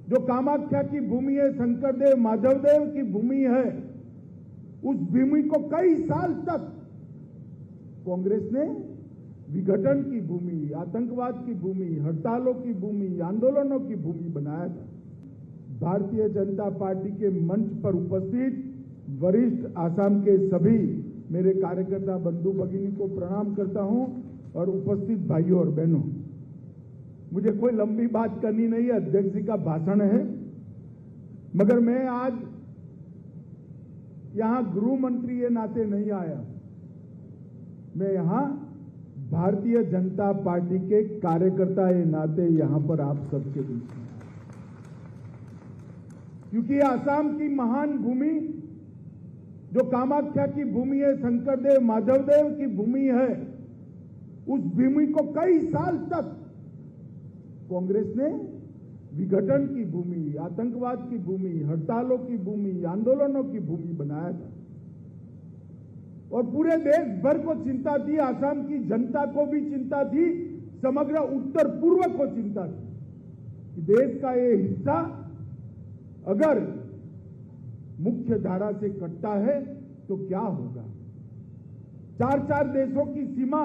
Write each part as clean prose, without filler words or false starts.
जो कामाख्या की भूमि है, शंकरदेव माधवदेव की भूमि है, उस भूमि को कई साल तक कांग्रेस ने विघटन की भूमि, आतंकवाद की भूमि, हड़तालों की भूमि, आंदोलनों की भूमि बनाया था। भारतीय जनता पार्टी के मंच पर उपस्थित वरिष्ठ आसाम के सभी मेरे कार्यकर्ता बंधु भगिनी को प्रणाम करता हूं और उपस्थित भाइयों और बहनों, मुझे कोई लंबी बात करनी नहीं है, अध्यक्ष जी का भाषण है, मगर मैं आज यहां गृह मंत्री के नाते नहीं आया। मैं यहां भारतीय जनता पार्टी के कार्यकर्ता के नाते यहां पर आप सबके बीच में, क्योंकि आसाम की महान भूमि जो कामाख्या की भूमि है, शंकरदेव माधवदेव की भूमि है, उस भूमि को कई साल तक कांग्रेस ने विघटन की भूमि, आतंकवाद की भूमि, हड़तालों की भूमि, आंदोलनों की भूमि बनाया था। और पूरे देश भर को चिंता थी, आसाम की जनता को भी चिंता थी, समग्र उत्तर पूर्व को चिंता थी कि देश का ये हिस्सा अगर मुख्य धारा से कटता है तो क्या होगा। चार देशों की सीमा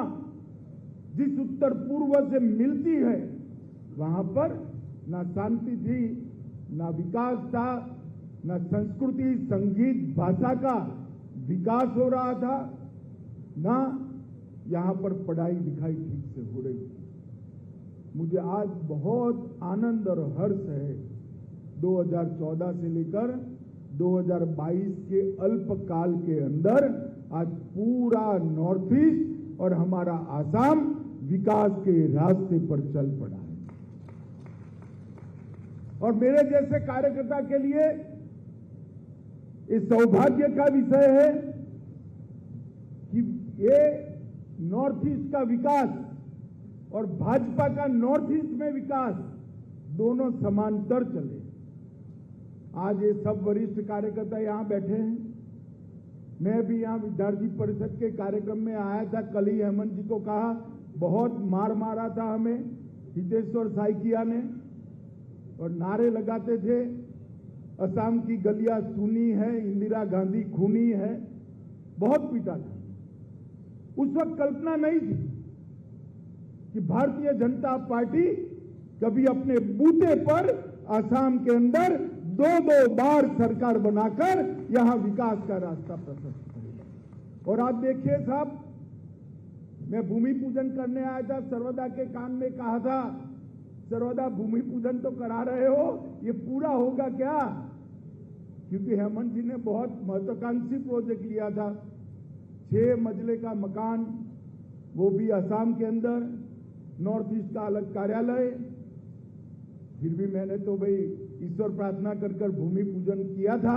जिस उत्तर पूर्व से मिलती है, वहां पर ना शांति थी, ना विकास था, ना संस्कृति, संगीत, भाषा का विकास हो रहा था, ना यहां पर पढ़ाई लिखाई ठीक से हो रही थी। मुझे आज बहुत आनंद और हर्ष है, 2014 से लेकर 2022 के अल्पकाल के अंदर आज पूरा नॉर्थ ईस्ट और हमारा आसाम विकास के रास्ते पर चल पड़ा है। और मेरे जैसे कार्यकर्ता के लिए इस सौभाग्य का विषय है कि ये नॉर्थ ईस्ट का विकास और भाजपा का नॉर्थ ईस्ट में विकास दोनों समांतर चले। आज ये सब वरिष्ठ कार्यकर्ता यहां बैठे हैं, मैं भी यहां विद्यार्थी परिषद के कार्यक्रम में आया था। कल ही हेमंत जी को कहा, बहुत मार मारा था हमें हितेश्वर साइकिया ने, और नारे लगाते थे असम की गलियां सुनी है, इंदिरा गांधी खूनी है, बहुत पीटा था। उस वक्त कल्पना नहीं थी कि भारतीय जनता पार्टी कभी अपने बूते पर असम के अंदर दो बार सरकार बनाकर यहां विकास का रास्ता प्रशस्त करेगी। और आप देखिए साहब, मैं भूमि पूजन करने आया था, सर्वदा के कान में कहा था, सर्वदा भूमि पूजन तो करा रहे हो, ये पूरा होगा क्या? क्योंकि हेमंत जी ने बहुत महत्वाकांक्षी प्रोजेक्ट लिया था, 6 मंजिले का मकान, वो भी असम के अंदर, नॉर्थ ईस्ट का अलग कार्यालय। फिर भी मैंने तो भाई ईश्वर प्रार्थना कर कर भूमि पूजन किया था।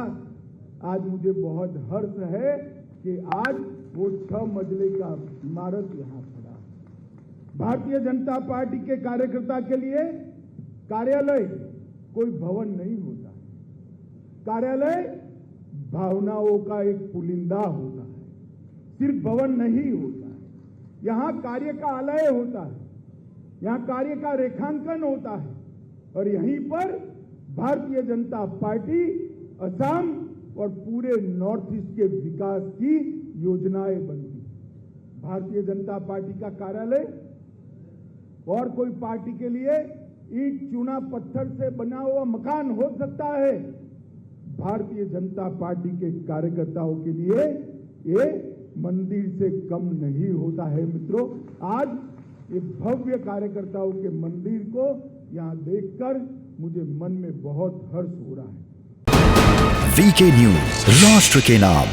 आज मुझे बहुत हर्ष है कि आज वो 6 मंजिले का इमारत यहां खड़ा है। भारतीय जनता पार्टी के कार्यकर्ता के लिए कार्यालय कोई भवन नहीं होता है, कार्यालय भावनाओं का एक पुलिंदा होता है, सिर्फ भवन नहीं होता है। यहां कार्य का आलय होता है, यहां कार्य का रेखांकन होता है, और यहीं पर भारतीय जनता पार्टी असम और पूरे नॉर्थ ईस्ट के विकास की योजनाएं बनती। भारतीय जनता पार्टी का कार्यालय और कोई पार्टी के लिए ईंट चूना पत्थर से बना हुआ मकान हो सकता है, भारतीय जनता पार्टी के कार्यकर्ताओं के लिए ये मंदिर से कम नहीं होता है। मित्रों, आज ये भव्य कार्यकर्ताओं के मंदिर को यहां देखकर मुझे मन में बहुत हर्ष हो रहा है। वीके न्यूज, राष्ट्र के नाम।